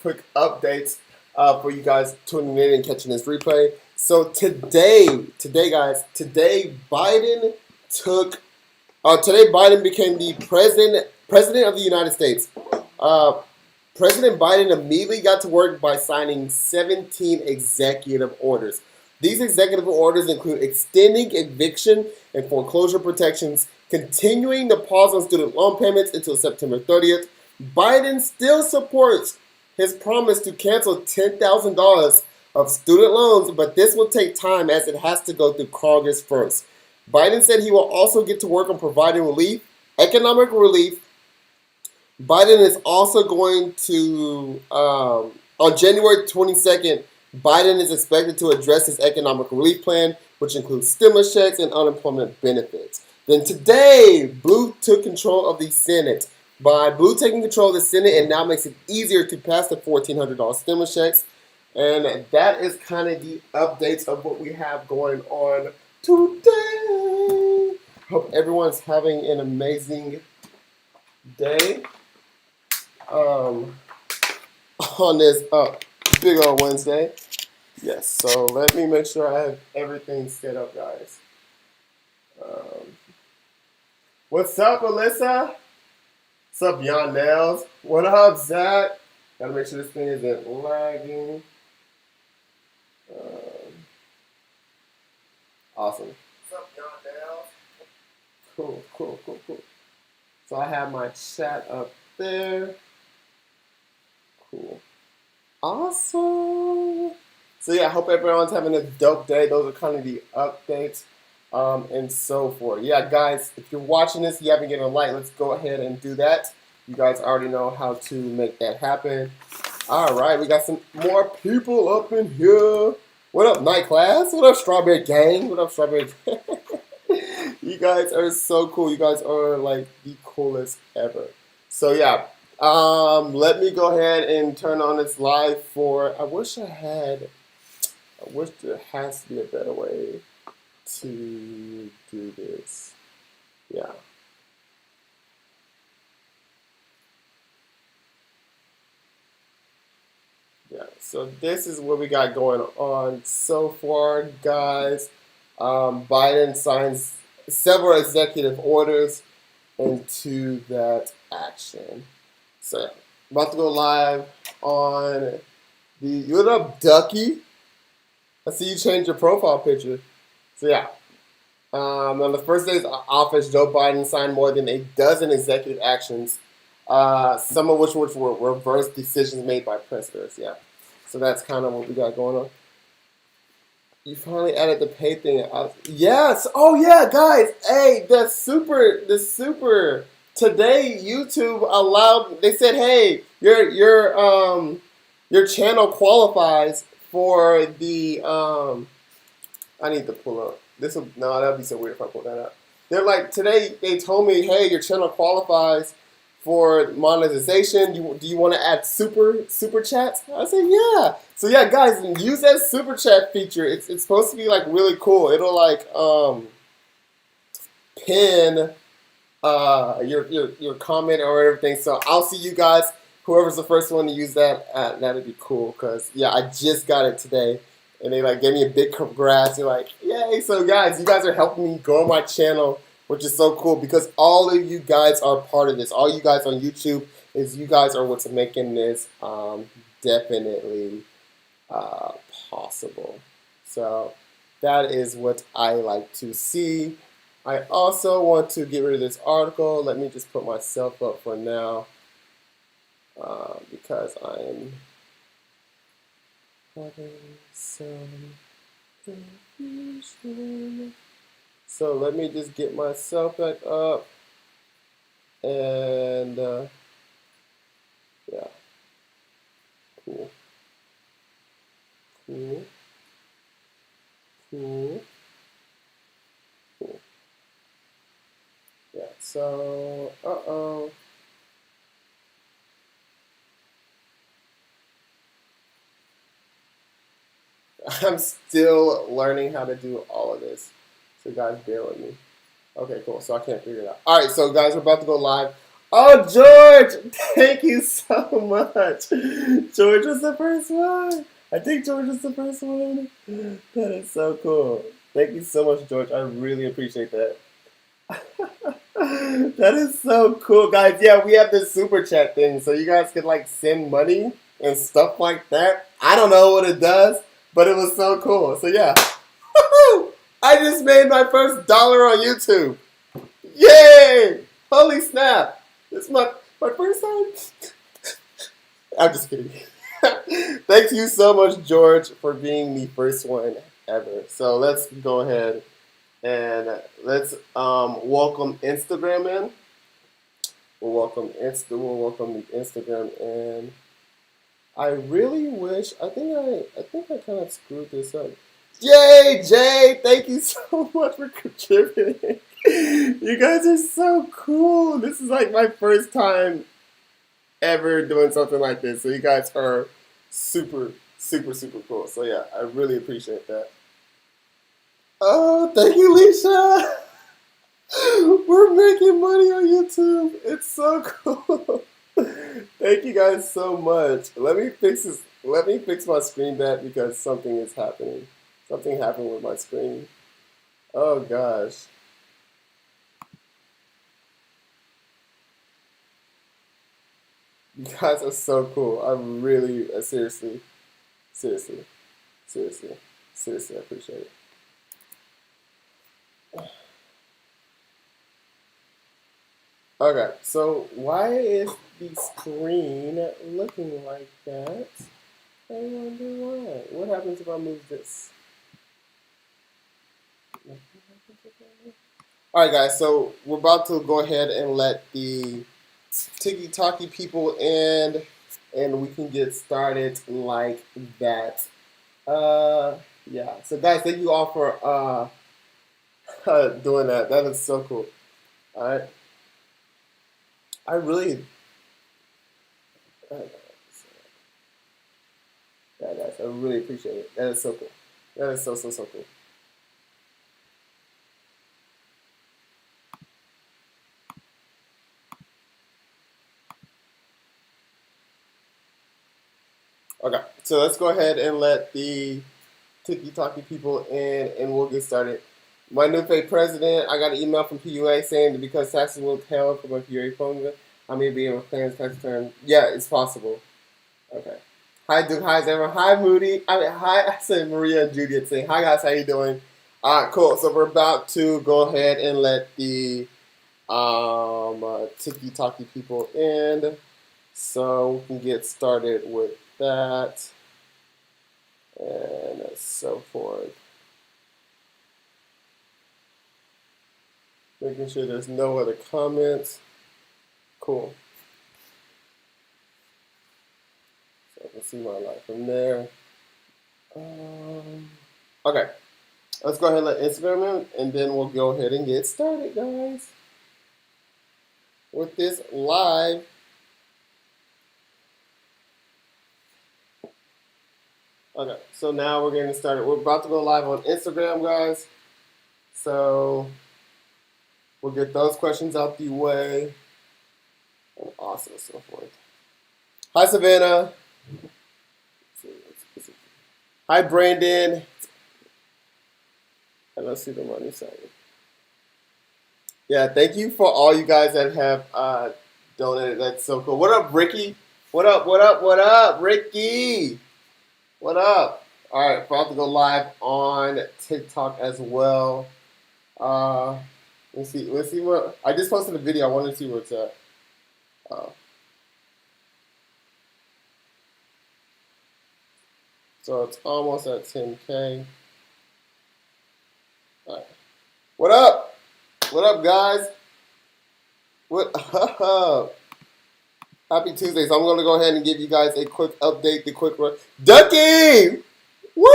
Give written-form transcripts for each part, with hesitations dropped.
quick updates for you guys tuning in and catching this replay. So today, guys, took. Today, Biden became the president of the United States. Uh, President Biden immediately got to work by signing 17 executive orders. These executive orders include extending eviction and foreclosure protections, continuing the pause on student loan payments until September 30th. Biden still supports his promise to cancel $10,000 of student loans, but this will take time as it has to go through Congress first. Biden said he will also get to work on providing economic relief. Biden is also going to, on January 22nd, Biden is expected to address his economic relief plan, which includes stimulus checks and unemployment benefits. Then today, Blue took control of the Senate. By Blue taking control of the Senate, it now makes it easier to pass the $1,400 stimulus checks. And that is kind of the updates of what we have going on today. Hope everyone's having an amazing day on this big old Wednesday. Yes, so let me make sure I have everything set up, guys. What's up, Alyssa? What's up, Yon Nails? What up, Zach? Gotta make sure this thing isn't lagging. Awesome. What's up, Yon Nails? Cool. So I have my chat up there. Cool. Awesome. So yeah, I hope everyone's having a dope day. Those are kind of the updates and so forth. Yeah, guys, if you're watching this, you haven't given a like, let's go ahead and do that. You guys already know how to make that happen. All right, we got some more people up in here. What up, Night Class? What up, Strawberry Gang? What up, Strawberry Gang? You guys are so cool. You guys are like the coolest ever. So yeah, let me go ahead and turn on this live for. I wish there has to be a better way to do this. Yeah. Yeah, so this is what we got going on so far, guys. Biden signs several executive orders into that action. So, about to go live on the. What up, Ducky? I see you changed your profile picture. So, yeah. On the first day of office, Joe Biden signed more than a dozen executive actions, some of which were reverse decisions made by presidents. Yeah. So, that's kind of what we got going on. You finally added the pay thing. Yes. Oh yeah, guys. Hey, the super. Today YouTube allowed. They said, hey, your channel qualifies for the. I need to pull up. That'd be so weird if I pull that up. They're like today. They told me, hey, your channel qualifies for monetization. Do you want to add super chats? I said yeah. So yeah, guys, use that super chat feature. It's supposed to be like really cool. It'll like pin your comment or everything. So I'll see you guys. Whoever's the first one to use that, that'd be cool. Cause yeah, I just got it today, and they like gave me a big congrats. You're like, yay! So guys, you guys are helping me grow my channel, which is so cool because all of you guys are part of this. All you guys on YouTube you guys are what's making this definitely possible. So that is what I like to see. I also want to get rid of this article. Let me just put myself up for now because I am having some confusion. So let me just get myself back up and yeah, cool. Yeah, so, I'm still learning how to do all of this. So guys, bear with me. Okay, cool. So I can't figure it out. All right, so guys, we're about to go live Oh, George, thank you so much. George was the first one. I think George was the first one. That is so cool. Thank you so much, George. I really appreciate that. That is so cool, guys. Yeah, we have this super chat thing, so you guys could like send money and stuff like that. I don't know what it does, but it was so cool. So yeah, I just made my first dollar on YouTube. Yay! Holy snap! This is my first time. I'm just kidding. Thank you so much, George, for being the first one ever. So let's go ahead and let's welcome Instagram in. We'll welcome the Instagram in. I really wish. I think I kind of screwed this up. Yay, Jay! Thank you so much for contributing. You guys are so cool. This is like my first time ever doing something like this. So you guys are super, super, super cool. So yeah, I really appreciate that. Oh, thank you, Leisha. We're making money on YouTube. It's so cool. Thank you guys so much. Let me fix this. Let me fix my screen back because something is happening. Something happened with my screen. Oh gosh. You guys are so cool. I really, seriously, seriously, seriously, seriously, I appreciate it. Okay, so why is the screen looking like that? I wonder why. What happens if I move this? Alright guys, so we're about to go ahead and let the Tiki-Taki people in and we can get started like that. Yeah. So guys, thank you all for doing that. That is so cool. Alright. I really yeah guys, I really appreciate it. That is so cool. That is so so so cool. Okay, so let's go ahead and let the Tiki-Taki people in and we'll get started. My new fake president, I got an email from PUA saying that because taxes will withheld from a PUA phone, I may be able to claim tax return. Yeah, it's possible. Okay. Hi, Duke. Hi, everyone. Hi, Moody. Hi. I said Maria and Judy saying, hi, guys. How you doing? All right, cool. So we're about to go ahead and let the Tiki-Taki people in so we can get started with that and so forth. Making sure there's no other comments. Cool. So I can see my life from there. Okay. Let's go ahead and let Instagram in, and then we'll go ahead and get started, guys, with this live. Okay, so now we're getting started. We're about to go live on Instagram, guys. So we'll get those questions out the way. And awesome, so forth. Hi, Savannah. Hi, Brandon. And let's see the money side. Yeah, thank you for all you guys that have donated. That's so cool. What up, Ricky? What up, what up, what up, Ricky? What up? All right, about to go live on TikTok as well. Let's see what I just posted a video. I want to see where it's at. So it's almost at 10K. All right. What up? What up, guys? What up? Happy Tuesday. So I'm going to go ahead and give you guys a quick update, the quick run. Ducky! Woo!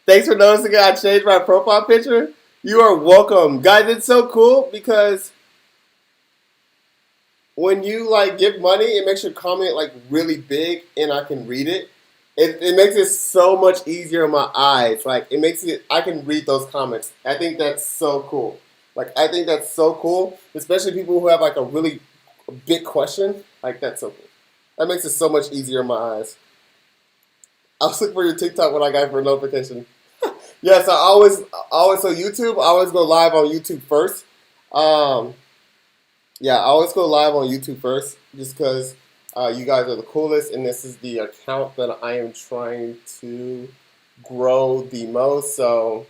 Thanks for noticing I changed my profile picture. You are welcome. Guys, it's so cool because when you like give money, it makes your comment like really big and I can read it. It makes it so much easier in my eyes. Like it makes it I can read those comments. I think that's so cool. Like, I think that's so cool, especially people who have like a really big question. Like, that's so cool. That makes it so much easier in my eyes. I was looking for your TikTok when I got for a notification. Yes, so YouTube, I always go live on YouTube first. Um, yeah, I always go live on YouTube first, just because you guys are the coolest, and this is the account that I am trying to grow the most. So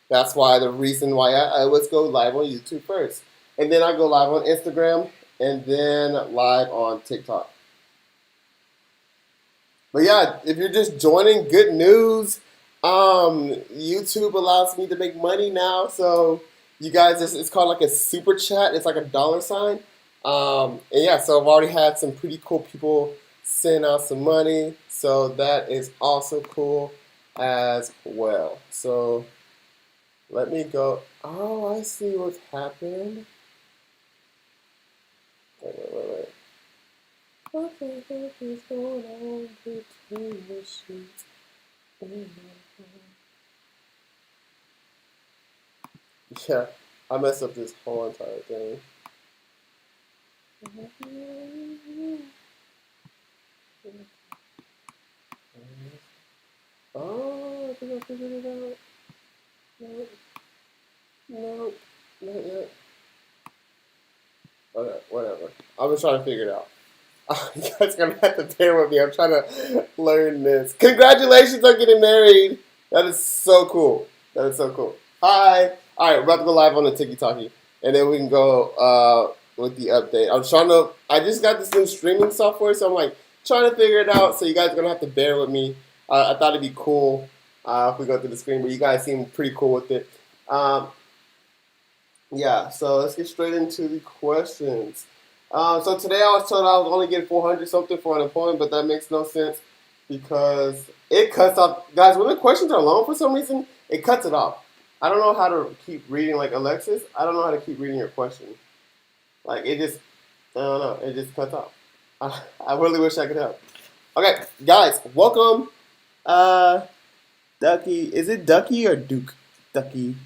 that's why the reason why I always go live on YouTube first, and then I go live on Instagram, and then live on TikTok. But yeah, if you're just joining, good news. YouTube allows me to make money now, so you guys, it's called like a super chat. It's like a dollar sign. And yeah, so I've already had some pretty cool people send out some money, so that is also cool as well. So let me go. Oh, I see what's happened. Wait. What the heck is going on between the sheets? Yeah, I messed up this whole entire thing. Oh, I think I figured it out. No, not yet. Okay, whatever. I'm just trying to figure it out. You guys are gonna have to bear with me. I'm trying to learn this. Congratulations on getting married. That is so cool. That is so cool. Hi. All right, we're about to go live on the Tiki Talkie, and then we can go with the update. I'm trying to. I just got this new streaming software, so I'm like trying to figure it out. So you guys are gonna have to bear with me. I thought it'd be cool if we go through the screen, but you guys seem pretty cool with it. Yeah, so let's get straight into the questions. So today I was told I was only getting 400 something for unemployment, but that makes no sense because it cuts off. Guys, when the questions are long for some reason, it cuts it off. I don't know how to keep reading, like Alexis. I don't know how to keep reading your question. Like, it just, I don't know, it just cuts off. I really wish I could help. Okay, guys, welcome. Ducky, is it Ducky or Duke? Ducky.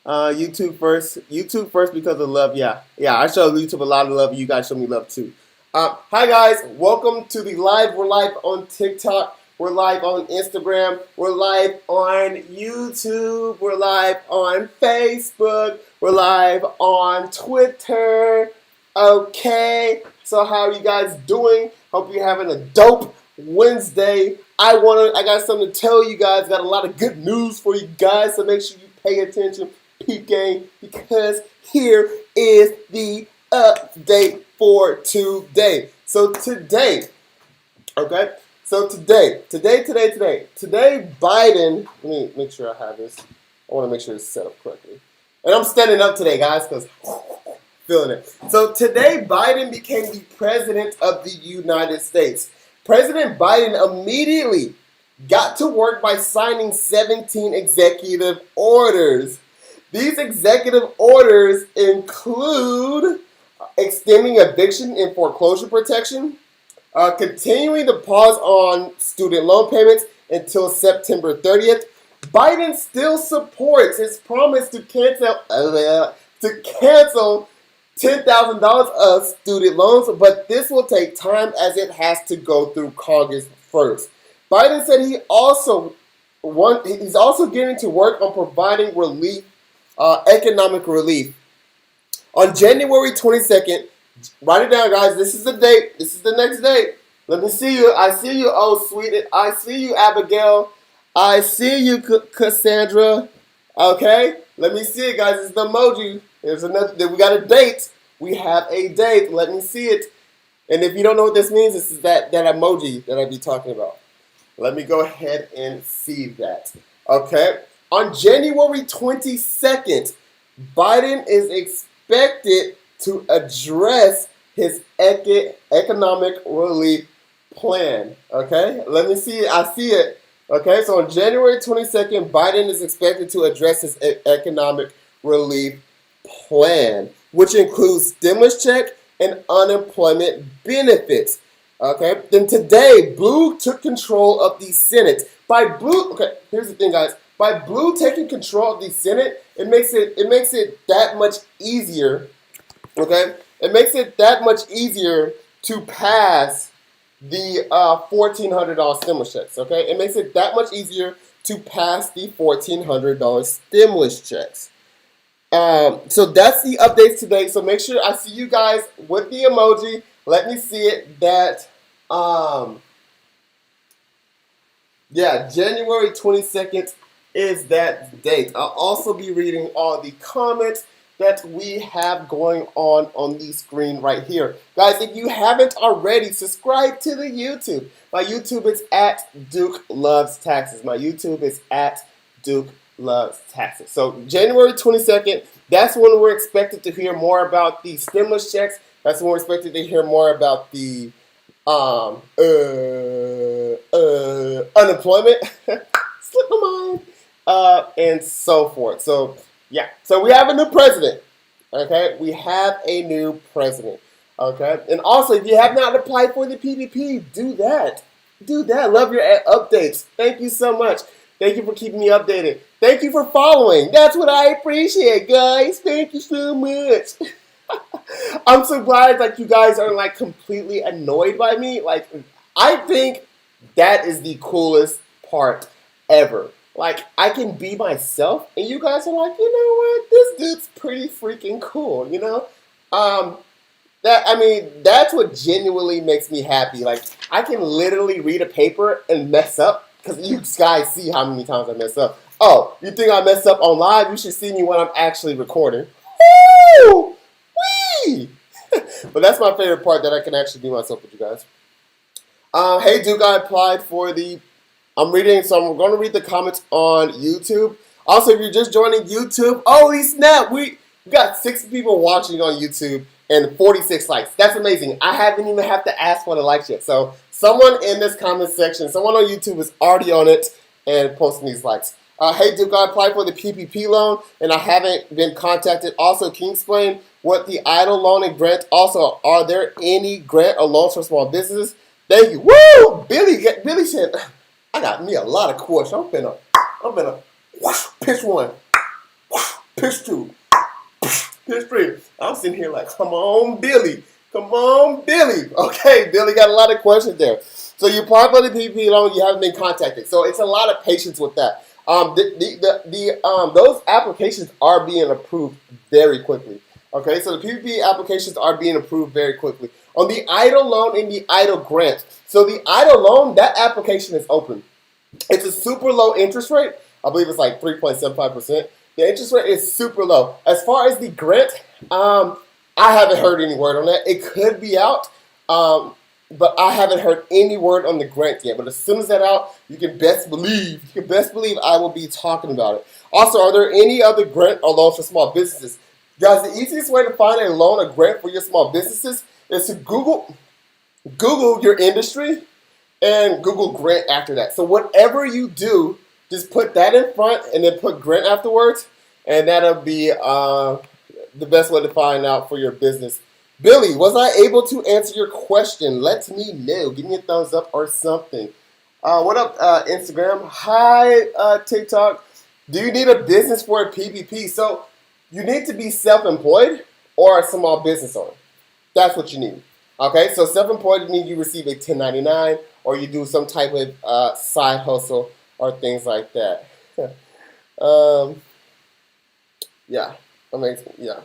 YouTube first. YouTube first because of love. Yeah. I show YouTube a lot of love. You guys show me love too. Hi guys. Welcome to the live. We're live on TikTok. We're live on Instagram. We're live on YouTube. We're live on Facebook. We're live on Twitter. Okay. So how are you guys doing? Hope you're having a dope Wednesday. I got something to tell you guys. Got a lot of good news for you guys. So make sure you pay attention. Peep game, because here is the update for today. So today, okay? So today, Biden, let me make sure I have this. I want to make sure it's set up correctly. And I'm standing up today, guys, because feeling it. So today, Biden became the president of the United States. President Biden immediately got to work by signing 17 executive orders. These executive orders include extending eviction and foreclosure protection, continuing the pause on student loan payments until September 30th. Biden still supports his promise to cancel $10,000 of student loans, but this will take time as it has to go through Congress first. Biden said he's also getting to work on providing relief. Economic relief. On January 22nd, write it down, guys. This is the date. This is the next date. Let me see you. I see you, oh sweetie. I see you, Abigail. I see you, Cassandra. Okay? Let me see it, guys. It's the emoji. There's another. We got a date. We have a date. Let me see it. And if you don't know what this means, this is that emoji that I be talking about. Let me go ahead and see that. Okay? On January 22nd, Biden is expected to address his economic relief plan. Okay, let me see it. I see it. Okay, so on January 22nd, Biden is expected to address his economic relief plan, which includes stimulus check and unemployment benefits. Okay, then today, Blue took control of the Senate. Okay, here's the thing, guys. By Blue taking control of the Senate, it that much easier. Okay, it makes it that much easier to pass the $1,400 stimulus checks. Okay, it makes it that much easier to pass the $1,400 stimulus checks. So that's the updates today. So make sure I see you guys with the emoji. Let me see it. January 22nd is that date. I'll also be reading all the comments that we have going on the screen right here. Guys, if you haven't already, subscribe to the YouTube. My YouTube is at Duke Loves Taxes. My YouTube is at Duke Loves Taxes. So January 22nd, that's when we're expected to hear more about the stimulus checks. That's when we're expected to hear more about the unemployment, slip my mind, and so forth. So yeah, so we have a new president. Okay, we have a new president. Okay, and also if you have not applied for the PPP, do that. Do that. Love your updates. Thank you so much. Thank you for keeping me updated. Thank you for following. That's what I appreciate, guys. Thank you so much. I'm so glad like you guys are like completely annoyed by me. Like I think that is the coolest part ever. Like I can be myself and you guys are like, you know what, this dude's pretty freaking cool, you know? That's what genuinely makes me happy. Like I can literally read a paper and mess up because you guys see how many times I mess up. Oh, you think I mess up on live? You should see me when I'm actually recording. Woo! Whee! But that's my favorite part, that I can actually be myself with you guys. Hey Duke, I applied for the. I'm going to read the comments on YouTube. Also, if you're just joining YouTube, holy snap, we got 6 people watching on YouTube and 46 likes. That's amazing. I haven't even have to ask for the likes yet. So someone in this comment section, someone on YouTube is already on it and posting these likes. Hey Duke, I applied for the PPP loan and I haven't been contacted. Also, can you explain what the EIDL loan and grant? Also, are there any grant or loans for small businesses? Thank you. Woo! Billy said, I got me a lot of questions. I'm finna whoosh, pitch 1, whoosh, pitch 2, whoosh, pitch 3. I'm sitting here like, come on, Billy. Come on, Billy. Okay, Billy got a lot of questions there. So you applied for the PPP loan, you haven't been contacted. So it's a lot of patience with that. Those applications are being approved very quickly. Okay, so the PPP applications are being approved very quickly. On the EIDL loan and the EIDL grant, so the EIDL loan, that application is open. It's a super low interest rate. I believe it's like 3.75%. The interest rate is super low. As far as the grant, I haven't heard any word on that. It could be out, but I haven't heard any word on the grant yet. But as soon as that's out, you can best believe I will be talking about it. Also, are there any other grant or loans for small businesses? Guys, the easiest way to find a loan or grant for your small businesses is to Google your industry and Google grant after that. So whatever you do, just put that in front and then put grant afterwards, and that'll be the best way to find out for your business. Billy, was I able to answer your question? Let me know. Give me a thumbs up or something. What up, Instagram? Hi, TikTok. Do you need a business for a PPP? So you need to be self-employed or a small business owner. That's what you need. Okay, so self-employed means you receive a 1099 or you do some type of side hustle or things like that. Yeah, amazing. Yeah,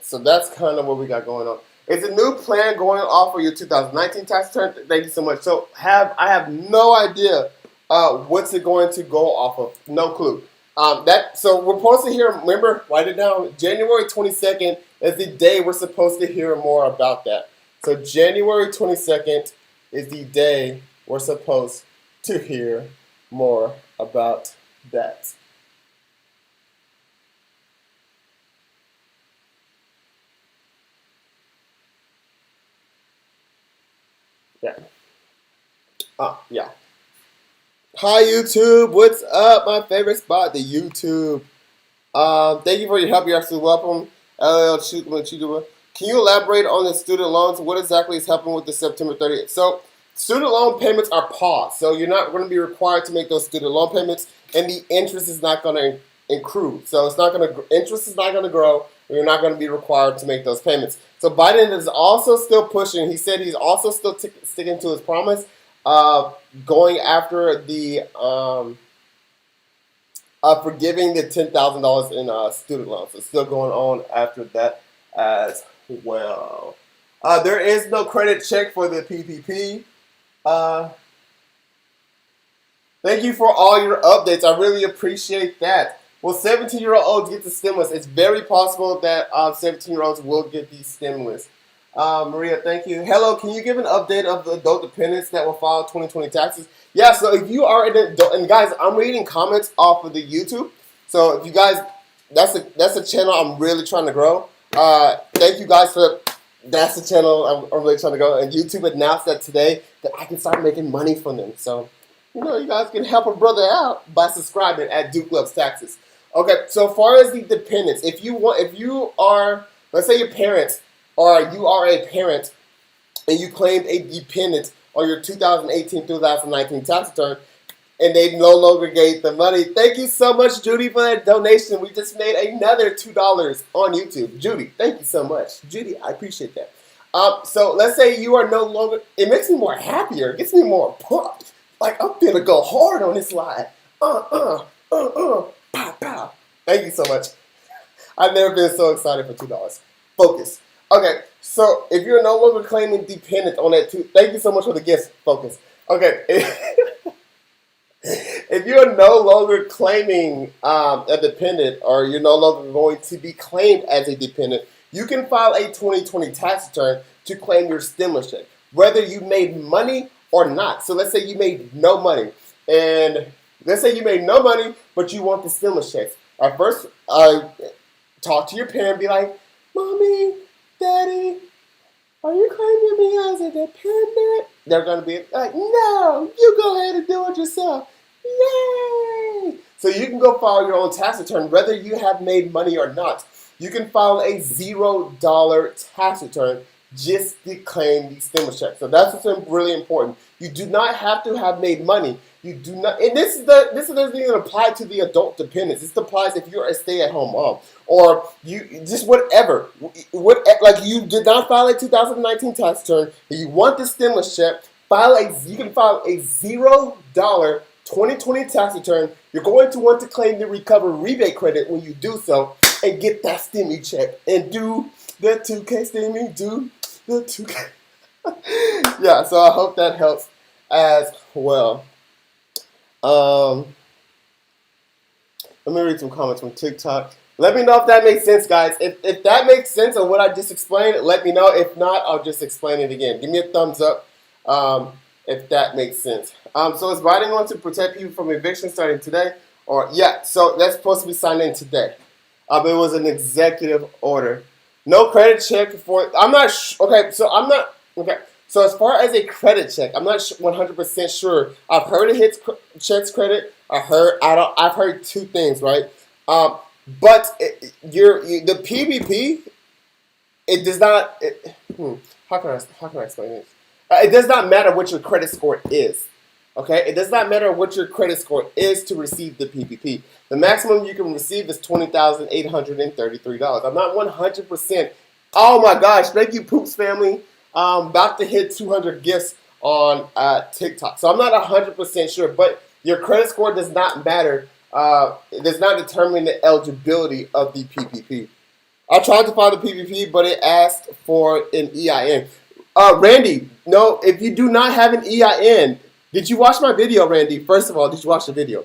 so that's kind of what we got going on. Is a new plan going off for your 2019 tax return? Thank you so much. So I have no idea what's it going to go off of. No clue. So we're supposed to hear, remember, write it down, January 22nd is the day we're supposed to hear more about that. So January 22nd is the day we're supposed to hear more about that. Yeah. Yeah. Hi YouTube, what's up? My favorite spot, the YouTube. Thank you for your help. You're absolutely welcome. Can you elaborate on the student loans? What exactly is happening with the September 30th? So student loan payments are paused. So you're not going to be required to make those student loan payments, and the interest is not going to accrue. So it's not going to interest is not going to grow. And you're not going to be required to make those payments. So Biden is also still pushing. He said he's also still sticking to his promise of going after the forgiving the $10,000 in student loans. It's still going on after that as well. There is no credit check for the PPP. Thank you for all your updates. I really appreciate that. Will 17-year-olds get the stimulus? It's very possible that 17-year-olds will get the stimulus. Maria, thank you. Hello, can you give an update of the adult dependents that will file 2020 taxes? Yeah, so if you are an adult, and guys, I'm reading comments off of the YouTube. So if you guys, that's a channel I'm really trying to grow. Thank you guys for, that's the channel I'm really trying to grow. And YouTube announced that today that I can start making money from them. So, you guys can help a brother out by subscribing at Duke Loves Taxes. Okay, so far as the dependents, if you are, let's say your parents, or you are a parent and you claimed a dependent on your 2018-2019 tax return, and they no longer gave the money. Thank you so much, Judy, for that donation. We just made another $2 on YouTube. Judy, thank you so much. Judy, I appreciate that. So let's say you are no longer, it makes me more happier. It gets me more pumped. Like, I'm gonna go hard on this line. Pow, pow. Thank you so much. I've never been so excited for $2. Focus. Okay, so if you're no longer claiming dependent on that thank you so much for the gifts. Focus. Okay, if you're no longer claiming a dependent, or you're no longer going to be claimed as a dependent, you can file a 2020 tax return to claim your stimulus check, whether you made money or not. So let's say you made no money, and let's say you made no money, but you want the stimulus checks. At first, talk to your parent, be like, Mommy, Daddy, are you claiming me as a dependent? They're going to be like, no, you go ahead and do it yourself. Yay! So you can go file your own tax return, whether you have made money or not. You can file a $0 tax return just to claim the stimulus check. So that's what's really important. You do not have to have made money. You do not, and this doesn't even apply to the adult dependents. This applies if you're a stay-at-home mom, or you just whatever. Like you did not file a 2019 tax return, and you want the stimulus check. You can file a $0 2020 tax return. You're going to want to claim the recovery rebate credit when you do so, and get that stimmy check, and do the 2K stimmy, do the 2K. Yeah, so I hope that helps as well. Let me read some comments from TikTok. Let me know if that makes sense, guys. If that makes sense on what I just explained, let me know. If not, I'll just explain it again. Give me a thumbs up if that makes sense. So is Biden going to protect people from eviction starting today? Or yeah, so that's supposed to be signed in today. It was an executive order. No credit check for. I'm not. Okay, so I'm not. Okay. So as far as a credit check, I'm not 100% sure. I've heard it hits checks credit. I've heard two things, right? But the PPP, it does not. How can I explain this? It does not matter what your credit score is. Okay, it does not matter what your credit score is to receive the PPP. The maximum you can receive is $20,833. I'm not 100%. Oh my gosh! Thank you, Poops family. About to hit 200 gifts on TikTok. So I'm not 100% sure, but your credit score does not matter. It does not determine the eligibility of the PPP. I tried to find the PPP, but it asked for an EIN. Randy, no, if you do not have an EIN, did you watch my video, Randy? First of all, did you watch the video?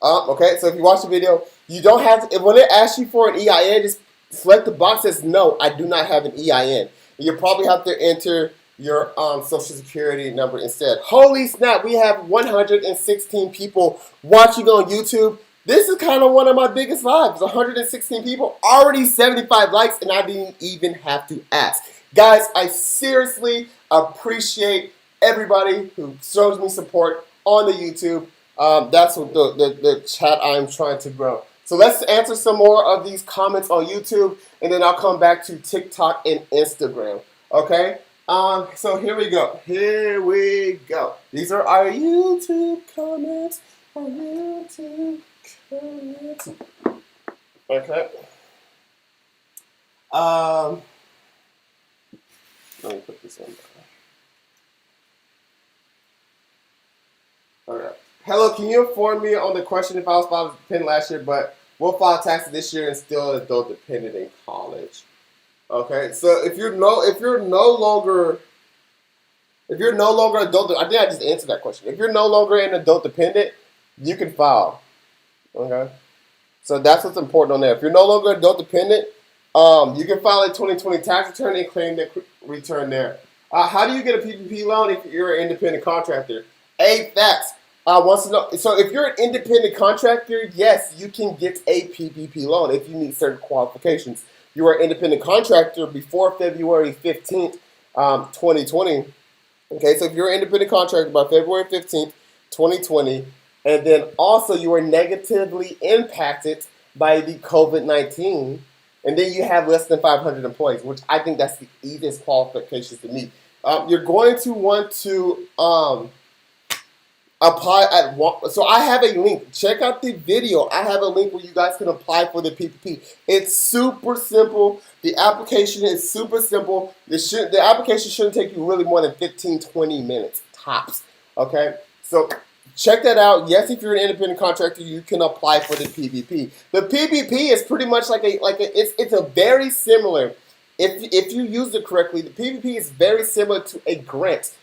Okay, so if you watch the video, you don't have to, when it asks you for an EIN, just select the box that says, no, I do not have an EIN. You probably have to enter your social security number instead. Holy snap, we have 116 people watching on YouTube. This is kind of one of my biggest lives. 116 people, already 75 likes, and I didn't even have to ask. Guys, I seriously appreciate everybody who shows me support on the YouTube. That's what the chat I'm trying to grow. So let's answer some more of these comments on YouTube, and then I'll come back to TikTok and Instagram. Okay? So here we go. Here we go. These are our YouTube comments on YouTube. Okay. Let me put this in. Okay. Hello, can you inform me on the question if I was filed as dependent last year, but will file taxes this year and still adult dependent in college? Okay, so if you're no longer adult, I think I just answered that question. If you're no longer an adult dependent, you can file. Okay, so that's what's important on there. If you're no longer adult dependent, you can file a 2020 tax return and claim the return there. How do you get a PPP loan if you're an independent contractor? Facts. Wants to know. So if you're an independent contractor, yes, you can get a PPP loan if you meet certain qualifications. You are an independent contractor before February 15th, 2020. Okay, so if you're an independent contractor by February 15th, 2020, and then also you were negatively impacted by the COVID-19, and then you have less than 500 employees, which I think that's the easiest qualifications to meet. You're going to want to apply at one. So I have a link. Check out the video. I have a link where you guys can apply for the PPP. It's super simple. The application is super simple. The application shouldn't take you really more than 15-20 minutes tops. Okay, so check that out. Yes, if you're an independent contractor, you can apply for the PPP. The PPP is pretty much it's a very similar. If you use it correctly, the PPP is very similar to a grant,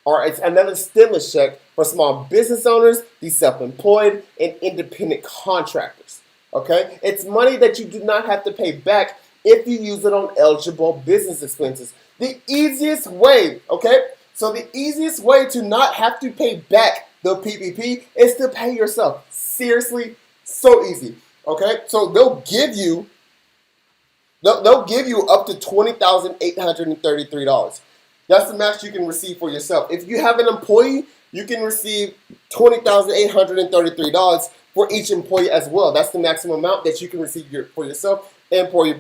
or it's another stimulus check for small business owners, the self-employed, and independent contractors. Okay, it's money that you do not have to pay back if you use it on eligible business expenses. The easiest way, okay, so the easiest way to not have to pay back the PPP is to pay yourself. Seriously, so easy. Okay, so they'll give you up to $20,833. That's the max you can receive for yourself. If you have an employee, you can receive $20,833 for each employee as well. That's the maximum amount that you can receive for yourself and for your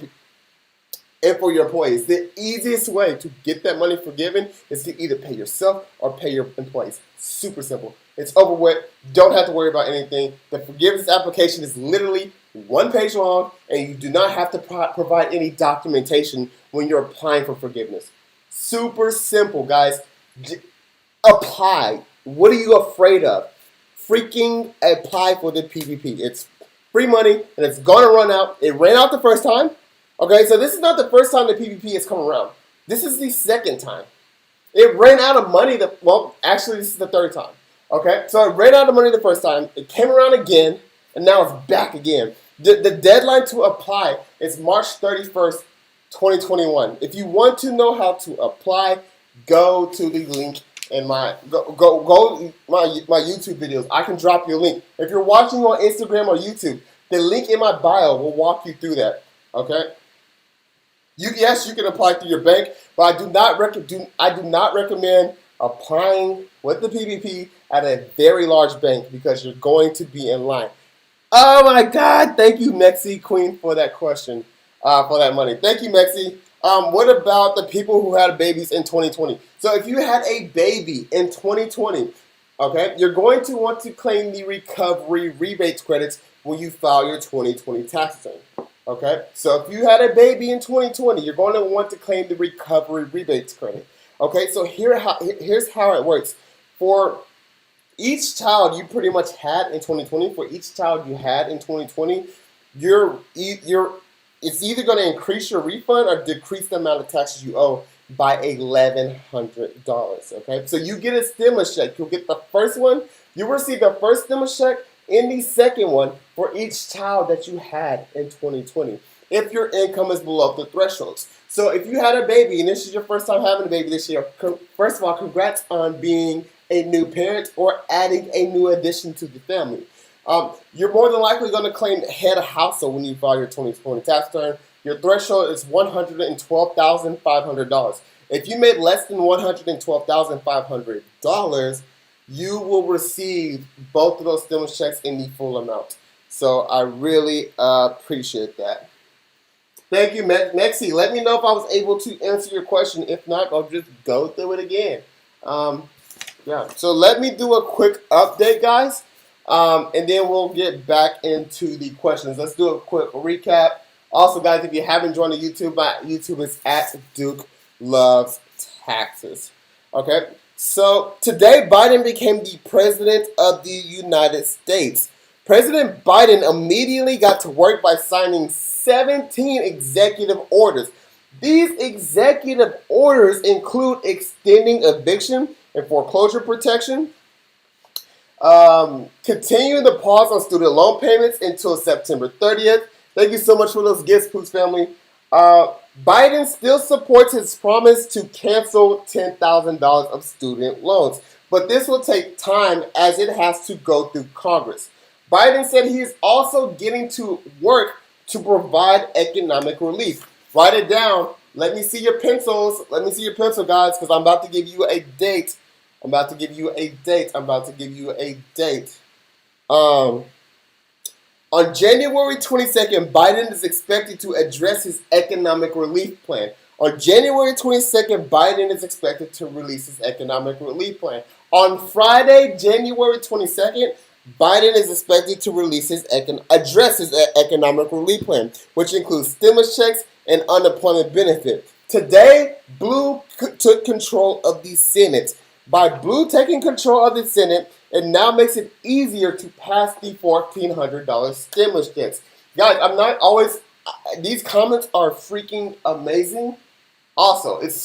employees. The easiest way to get that money forgiven is to either pay yourself or pay your employees. Super simple. It's over with. Don't have to worry about anything. The forgiveness application is literally one page long, and you do not have to provide any documentation when you're applying for forgiveness. Super simple, guys. Apply. What are you afraid of? Freaking apply for the PPP. It's free money, and it's going to run out. It ran out the first time. Okay, so this is not the first time the PPP has come around. This is the second time. It ran out of money. Actually, this is the third time. Okay, so it ran out of money the first time. It came around again, and now it's back again. The deadline to apply is March 31st, 2021. If you want to know how to apply, go to the link in my YouTube videos. I can drop you a link. If you're watching on Instagram or YouTube, the link in my bio will walk you through that. Okay. Yes, you can apply through your bank, but I do not recommend applying with the PPP at a very large bank because you're going to be in line. Oh my God! Thank you, Mexi Queen, for that question, for that money. Thank you, Mexi. What about the people who had babies in 2020? So if you had a baby in 2020, okay, you're going to want to claim the recovery rebates credits when you file your 2020 tax return. Okay, so if you had a baby in 2020, you're going to want to claim the recovery rebates credit. Okay, so here's how it works. For each child you pretty much had in 2020, for each child you had in 2020, it's either going to increase your refund or decrease the amount of taxes you owe by $1,100. Okay, so you get a stimulus check. You'll get the first one. You will receive the first stimulus check and the second one for each child that you had in 2020 if your income is below the thresholds. So if you had a baby and this is your first time having a baby this year, first of all, congrats on being a new parent or adding a new addition to the family. You're more than likely going to claim head of household when you file your 2020 tax return. Your threshold is $112,500. If you made less than $112,500, you will receive both of those stimulus checks in the full amount. So I really appreciate that. Thank you, Mexi. Let me know if I was able to answer your question. If not, I'll just go through it again. Yeah. So let me do a quick update, guys. And then we'll get back into the questions. Let's do a quick recap. Also, guys, if you haven't joined the YouTube, my YouTube is at Duke Loves Taxes. Okay, so today Biden became the president of the United States. President Biden immediately got to work by signing 17 executive orders. These executive orders include extending eviction and foreclosure protection, continuing the pause on student loan payments until September 30th. Thank you so much for those gifts, Pooch family. Biden still supports his promise to cancel $10,000 of student loans, but this will take time as it has to go through Congress. Biden said he is also getting to work to provide economic relief. Write it down. Let me see your pencils. Let me see your pencil, guys, because I'm about to give you a date. I'm about to give you a date. On January 22nd, Biden is expected to address his economic relief plan. On January 22nd, Biden is expected to release his economic relief plan. On Friday, January 22nd, Biden is expected to address his economic relief plan, which includes stimulus checks and unemployment benefit. Today, Blue took control of the Senate. By Blue taking control of the Senate, it now makes it easier to pass the $1,400 stimulus checks. Guys, I'm not always. These comments are freaking amazing. Also, it's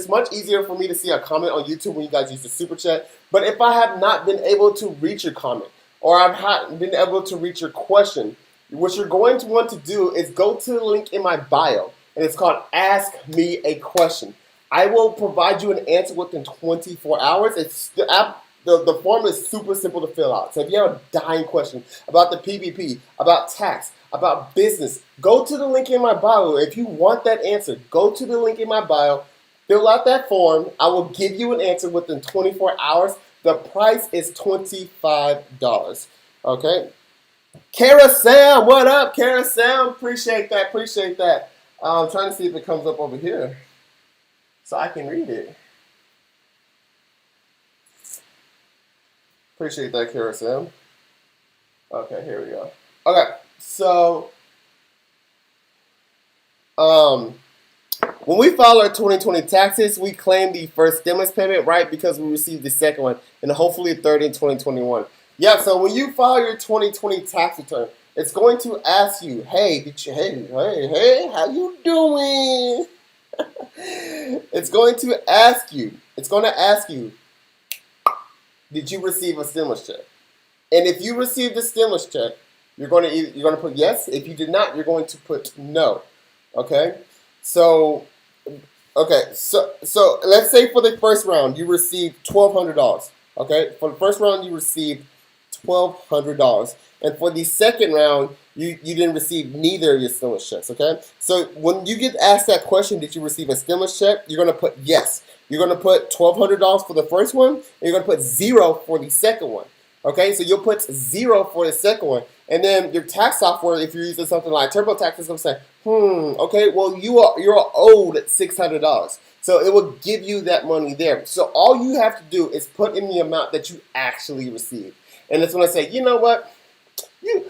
much easier for me to see a comment on YouTube when you guys use the super chat. But if I have not been able to reach your comment or I've not been able to reach your question, what you're going to want to do is go to the link in my bio, and it's called Ask Me a Question. I will provide you an answer within 24 hours. The form is super simple to fill out. So if you have a dying question about the PPP, about tax, about business, go to the link in my bio. If you want that answer, go to the link in my bio, fill out that form. I will give you an answer within 24 hours. The price is $25. Okay? Kara Sam, what up, Kara Sam? Appreciate that. I'm trying to see if it comes up over here so I can read it. Appreciate that, Kara Sam. Okay, here we go. Okay, so when we file our 2020 taxes, we claim the first stimulus payment, right? Because we received the second one, and hopefully the third in 2021. Yeah, so when you file your 2020 tax return, it's going to ask you, hey, how you doing? It's going to ask you, did you receive a stimulus check? And if you received a stimulus check, you're going to put yes. If you did not, you're going to put no. Okay? So let's say for the first round you received $1,200. Okay? For the first round you received $1,200. And for the second round, you didn't receive neither of your stimulus checks, okay? So when you get asked that question, did you receive a stimulus check, you're going to put yes. You're going to put $1,200 for the first one, and you're going to put 0 for the second one, okay? So you'll put 0 for the second one. And then your tax software, if you're using something like TurboTax, is going to say, okay, well, you're owed $600. So it will give you that money there. So all you have to do is put in the amount that you actually received. And it's going to say, you know what? You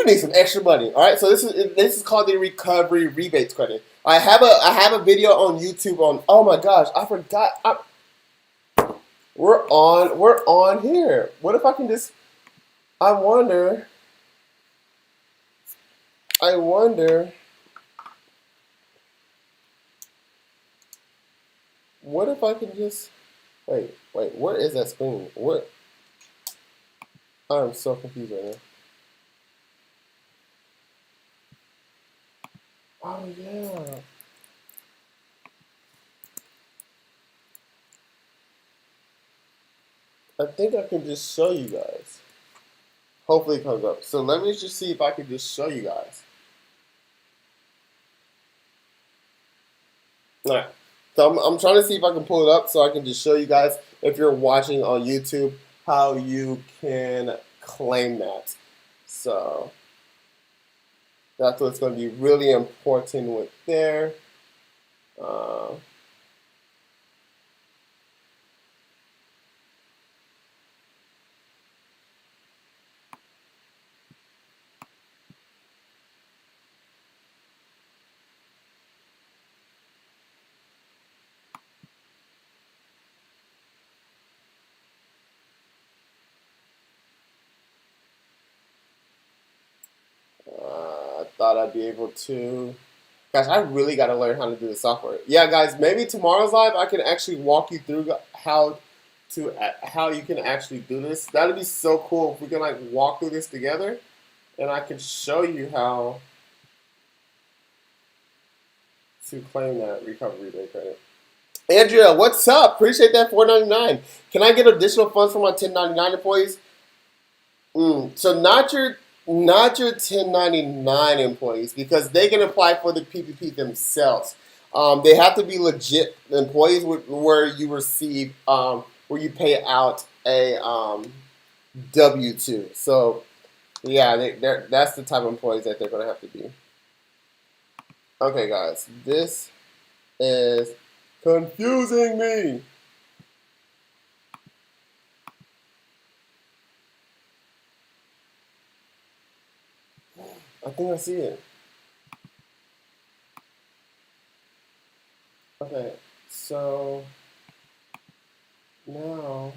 need some extra money, all right? So this is called the recovery rebates credit. I have a video on YouTube on. Oh my gosh, I forgot. We're on here. What if I can just? I wonder. What if I can just? Wait. Where is that screen? What? I'm so confused right now. Oh, yeah. I think I can just show you guys. Hopefully it comes up. So let me just see if I can just show you guys. Alright. So I'm trying to see if I can pull it up so I can just show you guys, if you're watching on YouTube, how you can claim that. So that's what's going to be really important with there. thought I'd be able to. Gosh, I really got to learn how to do the software. Yeah, guys, maybe tomorrow's live I can actually walk you through how you can actually do this. That'd be so cool if we can like walk through this together, and I can show you how to claim that recovery day credit. Andrea, what's up? Appreciate that $4.99. Can I get additional funds for my 1099 employees? So not your 1099 employees because they can apply for the PPP themselves. They have to be legit employees where you receive where you pay out a W-2. So yeah, that's the type of employees that they're going to have to be. Okay, guys, this is confusing me. I think I see it. Okay, so now,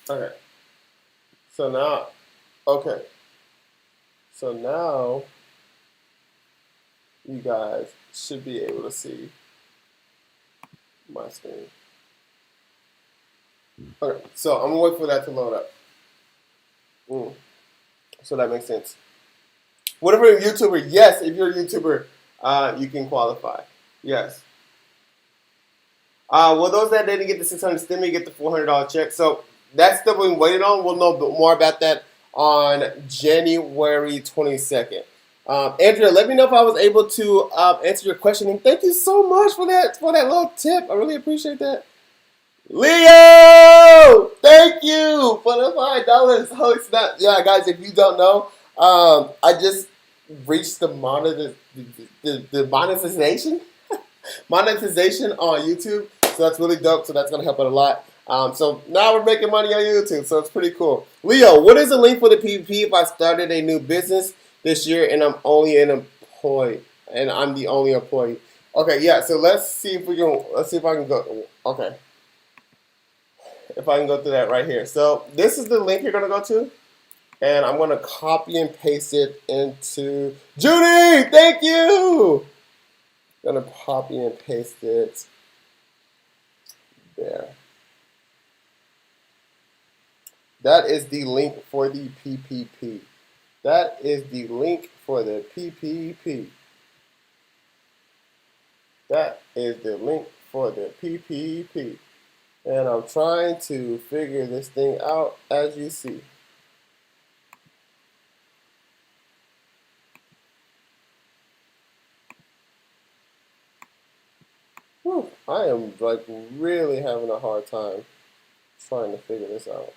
okay, so now, okay, so now you guys should be able to see my screen. Okay, so I'm gonna wait for that to load up. So that makes sense. What if you're a YouTuber? Yes, if you're a YouTuber, you can qualify. Yes. Well, those that didn't get the 600 stimmy get the $400 check. So that's still being waited on. We'll know more about that on January 22nd. Andrea, let me know if I was able to answer your question. And thank you so much for that little tip. I really appreciate that. Leo, thank you for the $5. Holy snap! Yeah, guys, if you don't know, I just reached the monetization monetization on YouTube, so that's really dope. So that's gonna help it a lot. So now we're making money on YouTube, so it's pretty cool. Leo, what is the link for the PPP if I started a new business this year and I'm only an employee and I'm the only employee? Okay, yeah. So let's see if I can go. Okay. If I can go through that right here. So this is the link you're going to go to. And I'm going to copy and paste it into... Judy, thank you! I'm going to copy and paste it there. That is the link for the PPP. That is the link for the PPP. That is the link for the PPP. And I'm trying to figure this thing out as you see. Whew, I am like really having a hard time trying to figure this out.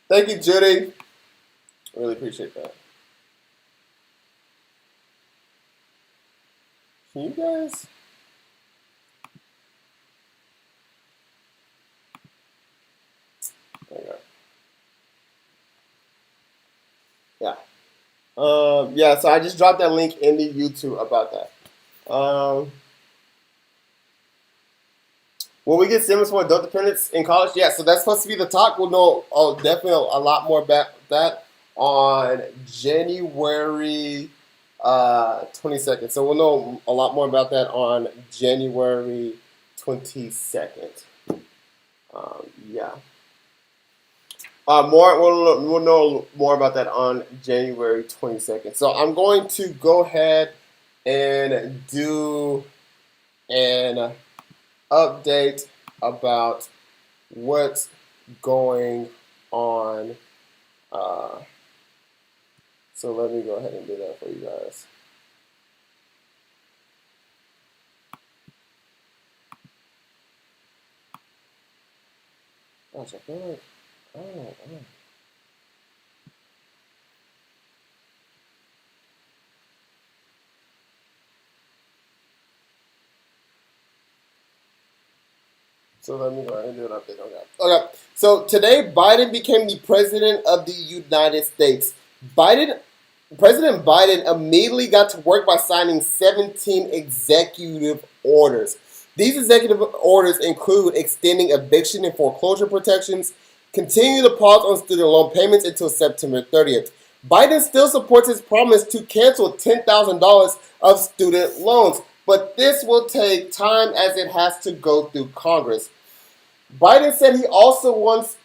Thank you, Judy. I really appreciate that. Can you guys? There you go. Yeah. Yeah, so I just dropped that link in the YouTube about that. Will we get stimulus for adult dependents in college? Yeah, so that's supposed to be the talk. We'll know definitely a lot more about that on January 22nd. So we'll know a lot more about that on January 22nd. Yeah. We'll know more about that on January 22nd. So I'm going to go ahead and do an update about what's going on. So let me go ahead and do that for you guys. Gosh, I feel like, oh. So let me go ahead and do an update on that. Okay. So today, Biden became the president of the United States. Biden President Biden immediately got to work by signing 17 executive orders. These executive orders include extending eviction and foreclosure protections, continue to pause on student loan payments until September 30th. Biden still supports his promise to cancel $10,000 of student loans, but this will take time as it has to go through Congress. Biden said he also wants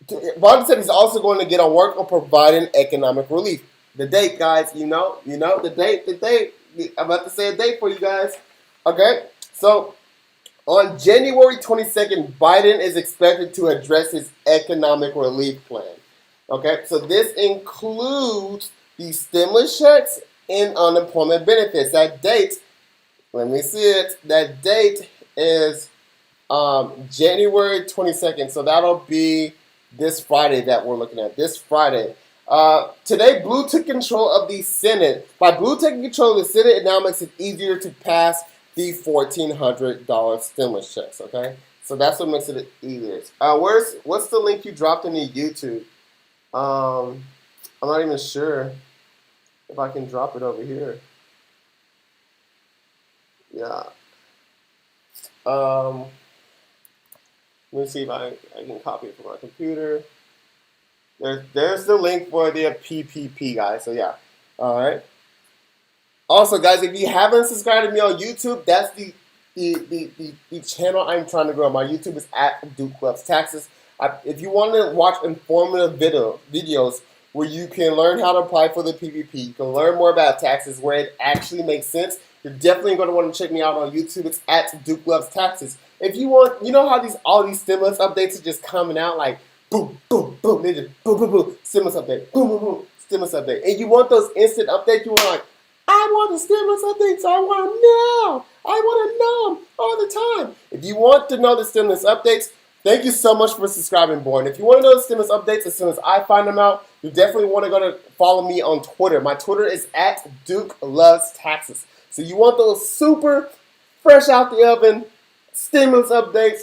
Biden said he's also going to get on work on providing economic relief. The date, guys, the date. I'm about to say a date for you guys. Okay, so on January 22nd, Biden is expected to address his economic relief plan. Okay, so this includes the stimulus checks and unemployment benefits. That date, let me see it. That date is January 22nd. So that'll be this Friday that we're looking at. This Friday. Today, Blue took control of the Senate. By Blue taking control of the Senate, it now makes it easier to pass the $1,400 stimulus checks. Okay, so that's what makes it easier. What's the link you dropped in the YouTube? I'm not even sure if I can drop it over here. Yeah. Let me see if I can copy it from my computer. There's the link for the PPP, guys. So yeah, all right. Also, guys, if you haven't subscribed to me on YouTube, that's the channel I'm trying to grow. My YouTube is at Duke Loves Taxes. If you want to watch informative videos where you can learn how to apply for the PPP, you can learn more about taxes where it actually makes sense, you're definitely going to want to check me out on YouTube. It's at Duke Loves Taxes. If you want, you know how all these stimulus updates are just coming out like boom, boom, boom, they just boom, boom, boom, stimulus update, boom, boom, boom, stimulus update, and you want those instant updates. You want like, I want the stimulus updates. I want them now. I want to know them all the time. If you want to know the stimulus updates, thank you so much for subscribing, boy. And if you want to know the stimulus updates as soon as I find them out, you definitely want to go to follow me on Twitter. My Twitter is at Duke Loves Taxes. So you want those super fresh out the oven stimulus updates,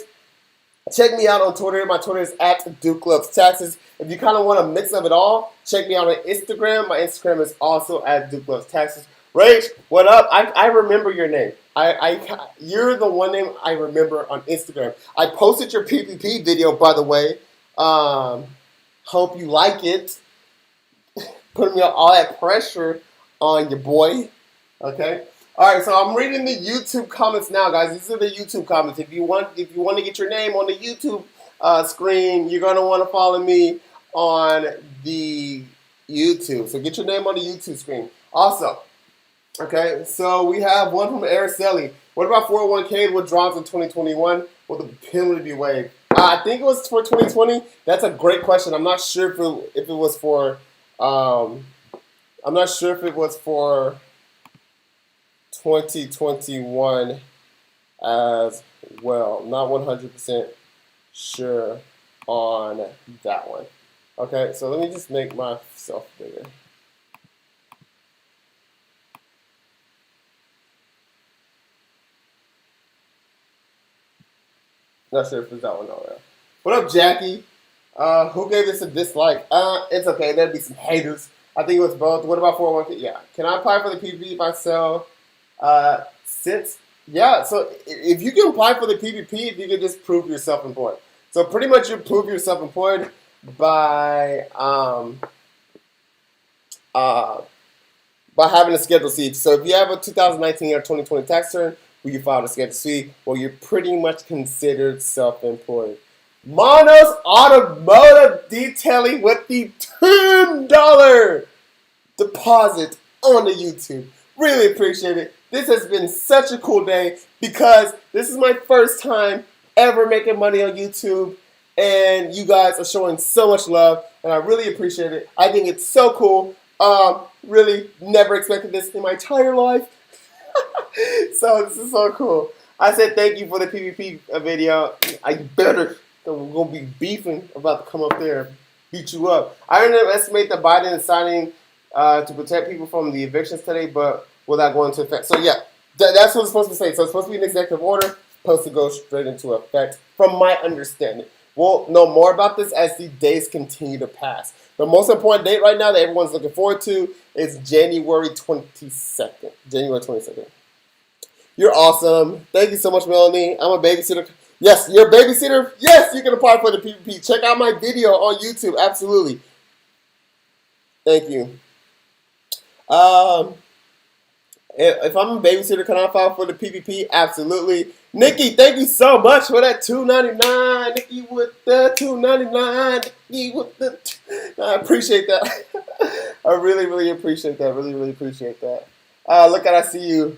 check me out on Twitter. My Twitter is at Duke Loves Taxes. If you kind of want a mix of it all, check me out on Instagram. My Instagram is also at Duke Loves Taxes. Rach, what up? I remember your name. You're the one name I remember on Instagram. I posted your PPP video, by the way. Hope you like it. Putting me all that pressure on your boy. Okay. All right. So I'm reading the YouTube comments now, guys. These are the YouTube comments. If you want to get your name on the YouTube screen, you're gonna want to follow me on the YouTube. So get your name on the YouTube screen. Also. Okay, so we have one from Araceli. What about 401k withdrawals in 2021? Will the penalty be waived? I think it was for 2020. That's a great question. I'm not sure if it was for. I'm not sure if it was for 2021 as well. Not 100% sure on that one. Okay, so let me just make myself bigger. Not sure if it's that one or not. What up, Jackie? Who gave this a dislike? It's okay. There'd be some haters. I think it was both. What about 401k? Yeah. Can I apply for the PPP if I sell? Yeah. So if you can apply for the PPP, if you can just prove you're self-employed. So pretty much you prove you're self-employed by having a Schedule C. So if you have a 2019 or 2020 tax return, where you filed a Schedule C, well, you're pretty much considered self-employed. Monos Automotive Detailing with the $10 deposit on the YouTube. Really appreciate it. This has been such a cool day because this is my first time ever making money on YouTube, and you guys are showing so much love, and I really appreciate it. I think it's so cool. Really never expected this in my entire life. So this is so cool. I said thank you for the PPP video. I better. We're going to be beefing about to come up there and beat you up. I underestimate that Biden is signing to protect people from the evictions today, but will that go into effect? So yeah, that's what it's supposed to say. So it's supposed to be an executive order, supposed to go straight into effect, from my understanding. We'll know more about this as the days continue to pass. The most important date right now that everyone's looking forward to is January 22nd. January 22nd. You're awesome. Thank you so much, Melanie. I'm a babysitter. Yes, you're a babysitter. Yes, you can apply for the PPP. Check out my video on YouTube. Absolutely. Thank you. If I'm a babysitter, can I file for the PPP? Absolutely. Nikki, thank you so much for that $2.99. Nikki with the $2.99. Nikki with the. I appreciate that. I really, really appreciate that. Really, really appreciate that. Look at I see you.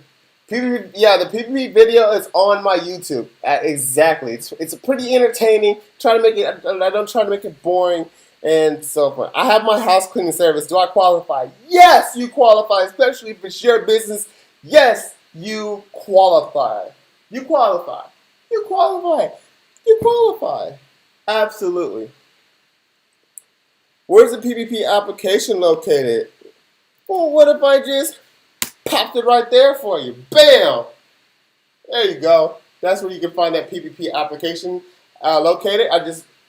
PPP, yeah, the PPP video is on my YouTube. Exactly. It's pretty entertaining. Try to make it. I don't try to make it boring and so forth. I have my house cleaning service. Do I qualify? Yes, you qualify, especially if it's your business. Yes, you qualify. You qualify. You qualify. You qualify. Absolutely. Where's the PPP application located? Well, what if I just popped it right there for you? Bam! There you go. That's where you can find that PPP application located.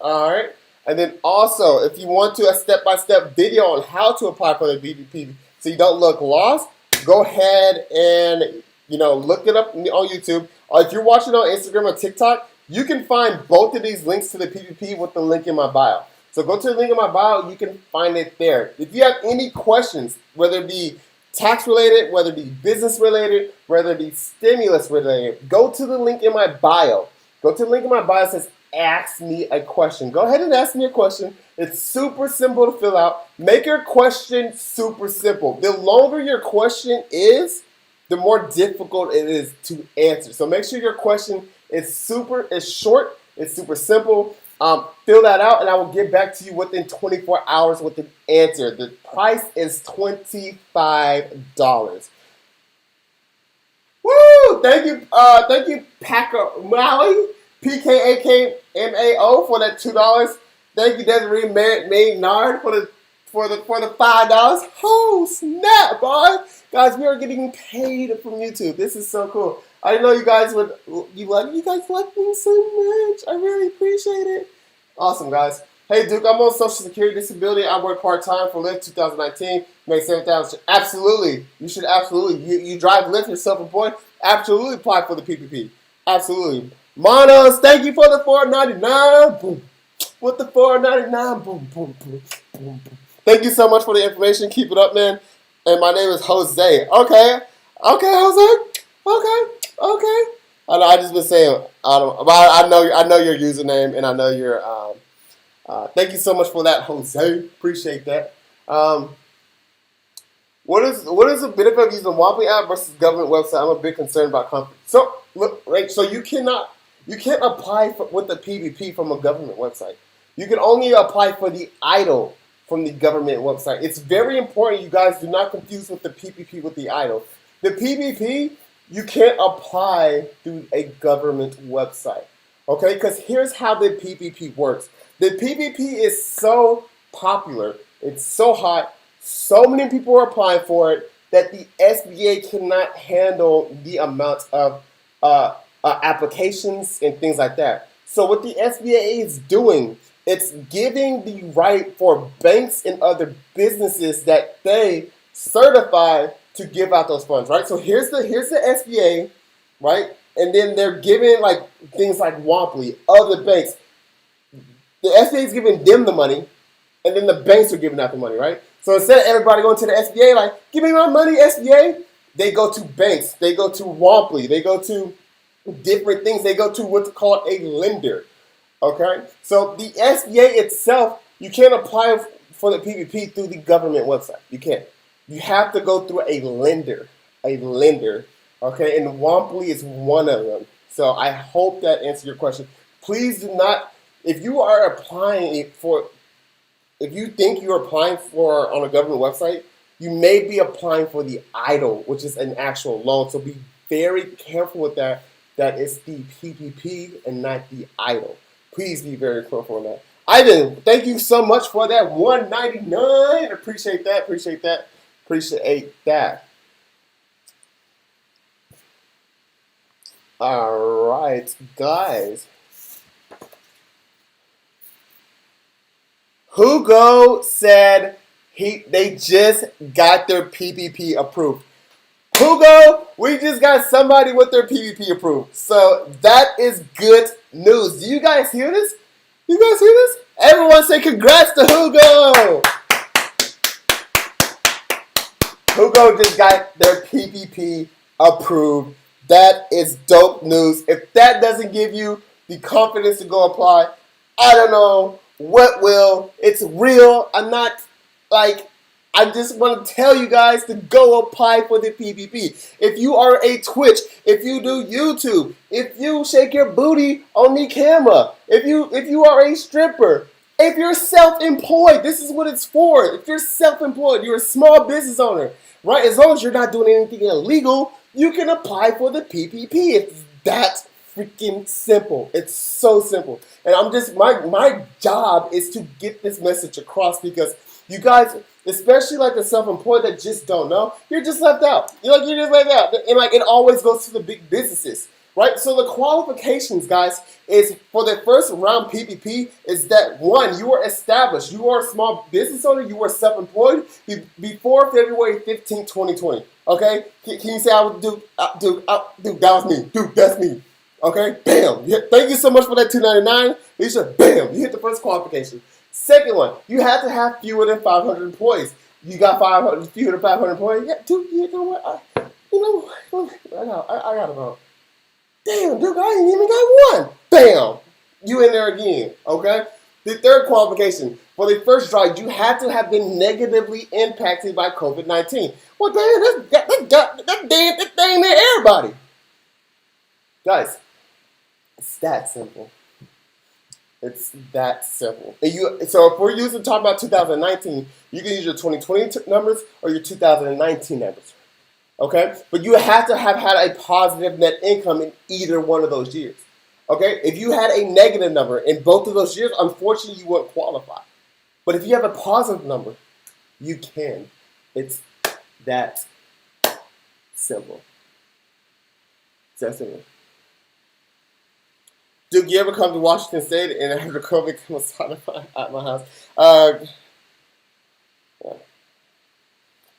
All right. And then also, if you want a step-by-step video on how to apply for the PPP so you don't look lost, go ahead and, look it up on YouTube. Or if you're watching on Instagram or TikTok, you can find both of these links to the PPP with the link in my bio. So go to the link in my bio, you can find it there. If you have any questions, whether it be tax related, whether it be business related, whether it be stimulus related, go to the link in my bio. Go to the link in my bio that says ask me a question. Go ahead and ask me a question. It's super simple to fill out. Make your question super simple. The longer your question is, the more difficult it is to answer. So make sure your question is short, it's super simple. Fill that out and I will get back to you within 24 hours with the answer. The price is $25. Woo! Thank you, Packer Mally, PKAKMAO for that $2. Thank you, Desiree Maynard for the $5. Oh snap, boy! Guys, we are getting paid from YouTube. This is so cool. I know you guys like me so much. I really appreciate it. Awesome, guys. Hey, Duke, I'm on Social Security Disability. I work part-time for Lyft 2019. Make $7,000. Absolutely. You should absolutely. You drive Lyft, you're self-employed. Absolutely apply for the PPP. Absolutely. Monos, thank you for the $4.99. Boom. With the $4.99. Boom, boom, boom, boom, boom. Thank you so much for the information. Keep it up, man. And my name is Jose. Okay, Jose. Okay. I just been saying. I know your username, and I know your. Thank you so much for that, Jose. Appreciate that. What is the benefit of using the Womply app versus government website? I'm a bit concerned about conflict. So look, right. So you can't apply with the PPP from a government website. You can only apply for the EIDL from the government website. It's very important you guys do not confuse with the PPP with the EIDL. The PPP, you can't apply through a government website, okay? Because here's how the PPP works. The PPP is so popular, it's so hot, so many people are applying for it that the SBA cannot handle the amount of applications and things like that. So what the SBA is doing, it's giving the right for banks and other businesses that they certify to give out those funds, right? So here's the SBA, right? And then they're giving like things like Womply, other banks. The SBA is giving them the money, and then the banks are giving out the money, right? So instead of everybody going to the SBA, like, give me my money, SBA, they go to banks, they go to Womply, they go to different things. They go to what's called a lender. Okay, so the SBA itself, you can't apply for the PPP through the government website. You can't. You have to go through a lender. Okay, and Womply is one of them. So I hope that answers your question. Please do not, if you think you're applying for on a government website, you may be applying for the EIDL, which is an actual loan. So be very careful with that. That is the PPP and not the EIDL. Please be very careful on that. Ivan, thank you so much for that $199. Appreciate that. All right, guys. Hugo said they just got their PPP approved. Hugo, we just got somebody with their PPP approved. So that is good news. Do you guys hear this? You guys hear this? Everyone say congrats to Hugo. Hugo just got their PPP approved. That is dope news. If that doesn't give you the confidence to go apply, I don't know what will. It's real. I just want to tell you guys to go apply for the PPP. If you are a Twitch, if you do YouTube, if you shake your booty on the camera, if you are a stripper, if you're self-employed, this is what it's for. If you're self-employed, you're a small business owner, right? As long as you're not doing anything illegal, you can apply for the PPP. It's that freaking simple. It's so simple. And I'm just, my job is to get this message across because you guys, especially like the self-employed that just don't know, you're just left out. You're just left out. And like it always goes to the big businesses, right? So the qualifications, guys, is for the first round PPP is that one, you are established. You are a small business owner. You are self-employed before February 15, 2020. Okay? Can you say I would do, Duke, that was me. Duke, that's me. Okay? Bam. Thank you so much for that $2.99. You should, bam, you hit the first qualification. Second one, you have to have fewer than 500 employees. You got fewer than 500 employees? Yeah, Duke, you know what? I got about. Damn, Duke, I ain't even got one. Bam, you in there again, okay? The third qualification, for the first drive, you have to have been negatively impacted by COVID-19. Well, damn, that thing there, everybody. Guys, it's that simple. It's that simple. So if we're talking about 2019, you can use your 2020 numbers or your 2019 numbers. Okay? But you have to have had a positive net income in either one of those years. Okay? If you had a negative number in both of those years, unfortunately you won't qualify. But if you have a positive number, you can. It's that simple. It's that simple. Duke, you ever come to Washington State and after COVID comes at my house? Yeah.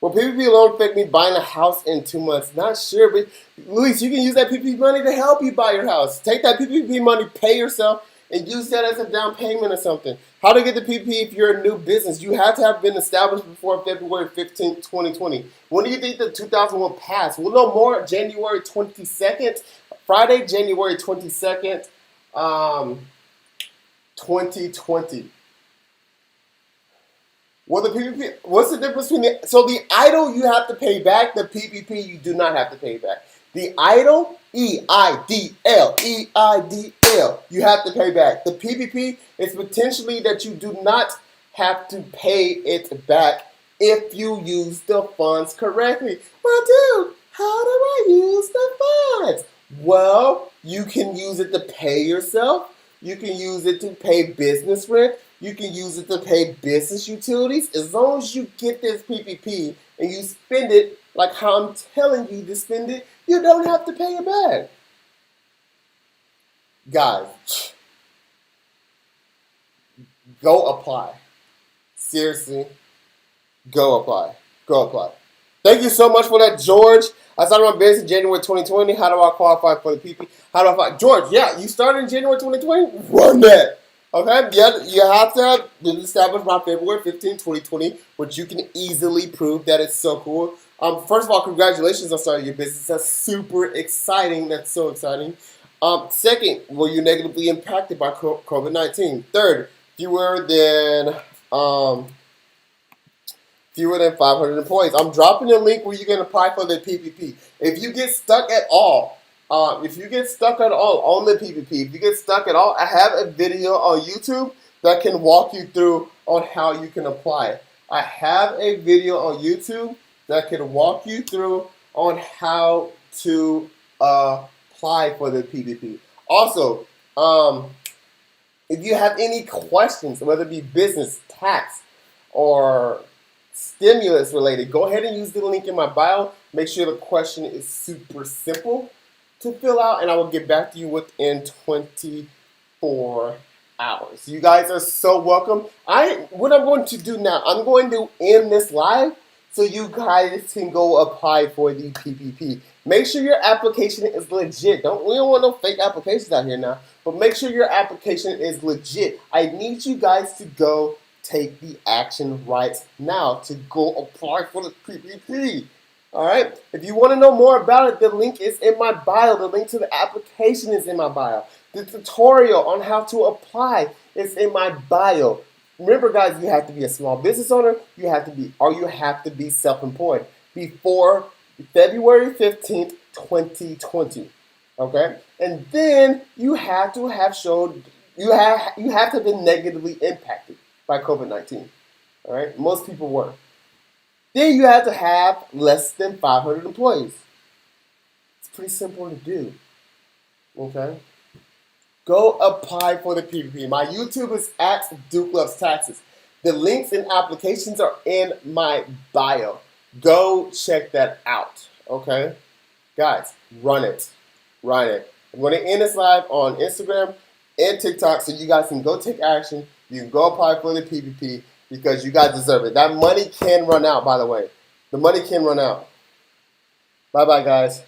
Will PPP loan affect me buying a house in 2 months? Not sure, but Luis, you can use that PPP money to help you buy your house. Take that PPP money, pay yourself, and use that as a down payment or something. How to get the PPP if you're a new business? You have to have been established before February 15th, 2020. When do you think the 2000 will pass? We'll know more January 22nd, Friday, January 22nd. 2020. Well, the PPP, what's the difference between the EIDL you have to pay back, the PPP you do not have to pay back. The EIDL, E-I-D-L, E-I-D-L, you have to pay back. The PPP is potentially that you do not have to pay it back if you use the funds correctly. Well, dude, how do I use the funds? Well, you can use it to pay yourself. You can use it to pay business rent. You can use it to pay business utilities. As long as you get this PPP and you spend it like how I'm telling you to spend it, you don't have to pay it back. Guys, go apply. Seriously, go apply. Go apply. Thank you so much for that, George. I started my business in January 2020. How do I qualify for the PP? How do I apply? George, yeah, you started in January 2020? Run that. Okay? Yeah, you have to have been established by February 15, 2020, which you can easily prove that it's so cool. First of all, congratulations on starting your business. That's super exciting. That's so exciting. Second, were you negatively impacted by COVID-19? Third, fewer than 500 employees. I'm dropping a link where you can apply for the PPP. If you get stuck at all, on the PPP, if you get stuck at all, I have a video on YouTube that can walk you through on how you can apply. I have a video on YouTube that can walk you through on how to apply for the PPP. Also, if you have any questions, whether it be business, tax, or stimulus related, go ahead and use the link in my bio. Make sure the question is super simple to fill out, and I will get back to you within 24 hours. You guys are so welcome. What I'm going to do now, I'm going to end this live so you guys can go apply for the PPP. Make sure your application is legit. We don't want no fake applications out here now, but make sure your application is legit. I need you guys to go take the action right now to go apply for the PPP. All right. If you want to know more about it, the link is in my bio. The link to the application is in my bio. The tutorial on how to apply is in my bio. Remember, guys, you have to be a small business owner. You have to be self-employed before February 15th, 2020. Okay, and then you have to have been negatively impacted by COVID-19. All right, most people were. Then you have to have less than 500 employees. It's pretty simple to do. Okay? Go apply for the PPP. My YouTube is at Duke Loves Taxes. The links and applications are in my bio. Go check that out. Okay? Guys, run it. Run it. I'm going to end this live on Instagram and TikTok so you guys can go take action. You can go apply for the PPP because you guys deserve it. That money can run out, by the way. The money can run out. Bye-bye, guys.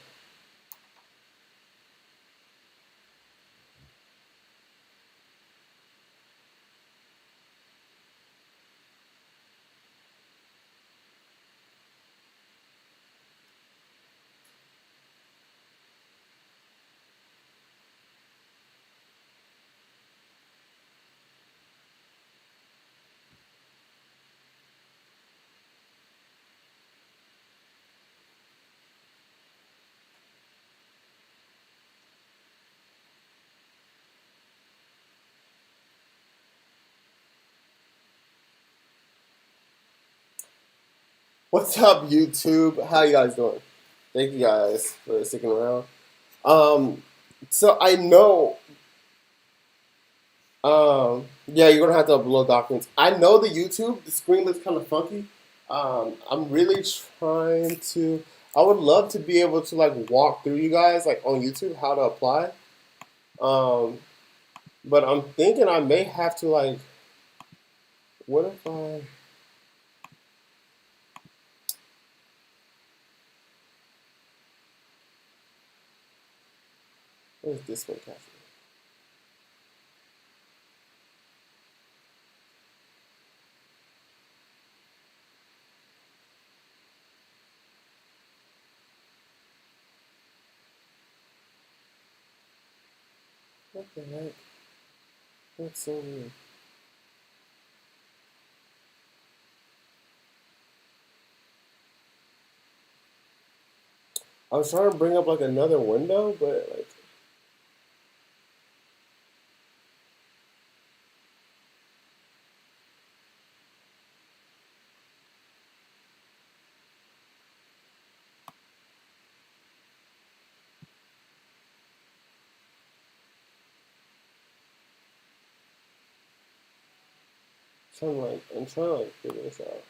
What's up, YouTube? How you guys doing? Thank you guys for sticking around. So I know, yeah, you're gonna have to upload documents. I know the screen looks kind of funky. I'm really trying to. I would love to be able to like walk through you guys like on YouTube how to apply. Um, but I'm thinking I may have to like. What if I? Where's this one, Catherine? What the heck? That's so weird. I was trying to bring up like another window, but like. I'm trying to like figure this out.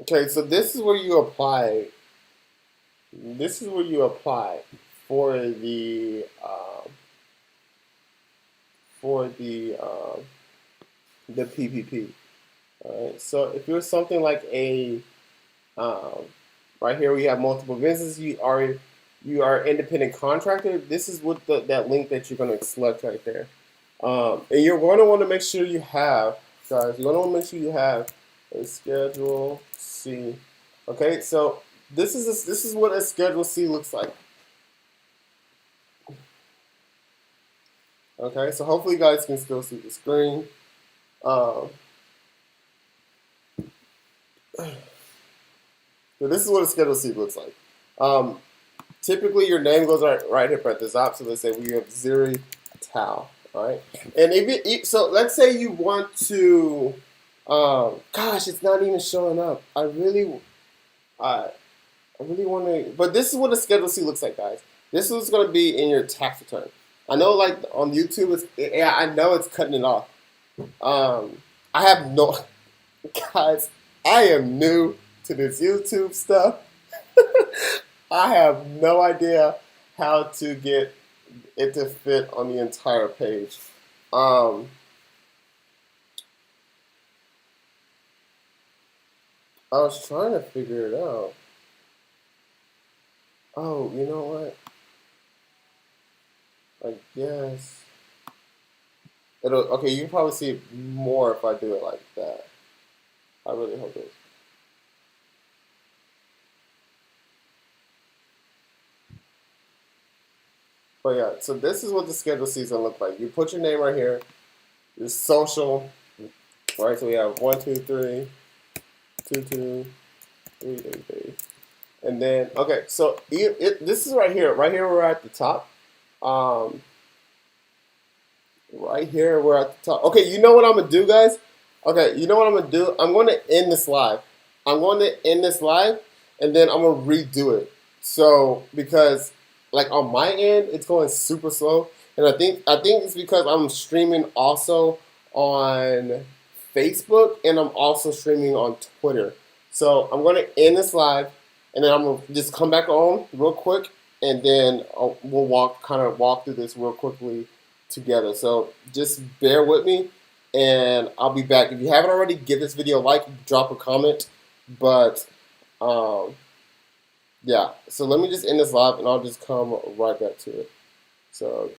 Okay, so this is where you apply. This is where you apply for for the PPP. All right. So if you're something like a um, right here we have multiple businesses. You are independent contractor. This is what that link that you're going to select right there. And you're going to want to make sure you have, guys. You're going to want to make sure you have a Schedule C. Okay, so this is what a Schedule C looks like. Okay, so hopefully you guys can still see the screen. Um, so this is what a Schedule C looks like. Typically, your name goes right here at the top. So let's say we have Ziri Tao. All right, and so let's say you want to. Gosh, it's not even showing up. I really want to. But this is what a Schedule C looks like, guys. This is going to be in your tax return. I know, like on YouTube, yeah, I know it's cutting it off. I have no guys. I am new to this YouTube stuff. I have no idea how to get it to fit on the entire page. Um, I was trying to figure it out. Oh, you know what? I guess it'll. Okay, you can probably see it more if I do it like that. I really hope it. But yeah, so this is what the schedule season look like. You put your name right here, your social, right? So we have 1, 2, 3, 2, 2, 3, 3, 3. And then, okay, so this is right here. Right here, we're at the top. Um, right here, we're at the top. Okay, you know what I'm gonna do, guys? Okay, you know what I'm gonna do? I'm gonna end this live. I'm going to end this live, and then I'm gonna redo it. So because like on my end, it's going super slow, and I think it's because I'm streaming also on Facebook, and I'm also streaming on Twitter. So I'm gonna end this live, and then I'm gonna just come back on real quick, and then we'll walk through this real quickly together. So just bear with me, and I'll be back. If you haven't already, give this video a like, drop a comment, but um, yeah. So let me just end this live, and I'll just come right back to it. So